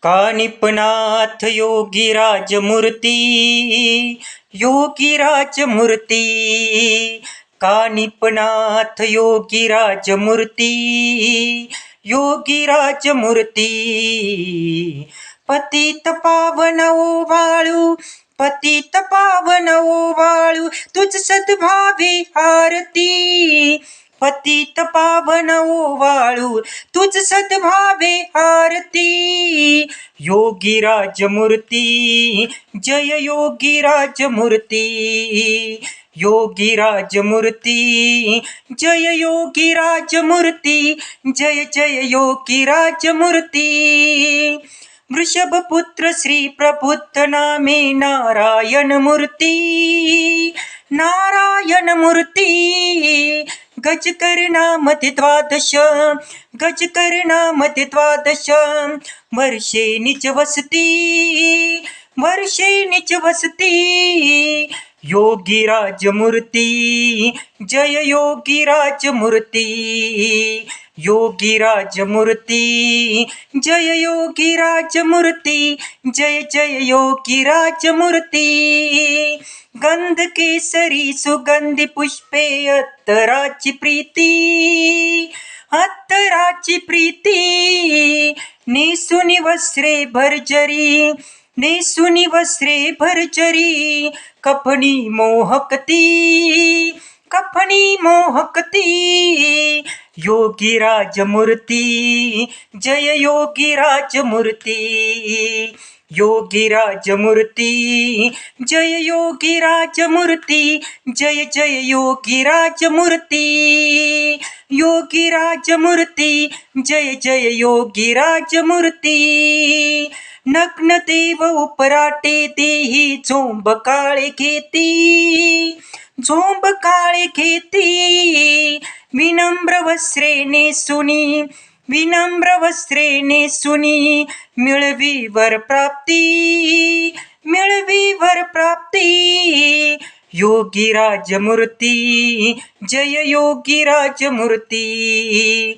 कानिपनाथ योगीराज मूर्ती, योगीराज मूर्ती, कानिपनाथ योगीराज मूर्ती, योगीराज मूर्ती. पतित पावन ओवाळू, पतित पावन ओवाळू, तुझ सद्भावी आरती. पतित पावन ओवाळू, तुझ सद्भावे आरती. योगीराज मूर्ती, जय योगीराज मूर्ती, योगीराज मूर्ती, जय योगीराज मूर्ती, जय जय योगीराज मूर्ती. वृषभपुत्र श्री प्रबुद्ध नामे नारायण मूर्ती, नारायण मूर्ती. गजकर्णामध्ये द्वादश, गजकर्णामध्ये द्वादश, वर्षे निज वसती, वर्षे निज वसती. योगीराज मूर्ती, जय योगीराज मूर्ती, योगीराज मूर्ती, जय योगीराज मूर्ती, जय जय योगीराज मूर्ती. गंध केसरी सुगंधी पुष्पे अत्तराची प्रीती, अत्तराची प्रीती. नेसुनी वस्त्रे भरजरी, नेसुनी वस्त्रे भरजरी, कफनी मोहकती, कफनी मोहकती. योगीराज मूर्ती, जय योगीराज मूर्ती, योगीराज मूर्ती, जय योगीराज मूर्ती, जय जय योगीराज मूर्ती. योगीराज मूर्ती, जय जय योगीराज मूर्ती. नग्न देव उपराटे देही झोंब काळे घेती, झोंब काळे घेती. विनम्र वस्त्रे नेसुनी, विनम्र वस्त्रे नेसुनी, मिळवी वर प्राप्ती, मिळवी वर प्राप्ती. योगीराज मूर्ती, जय योगीराज मूर्ती,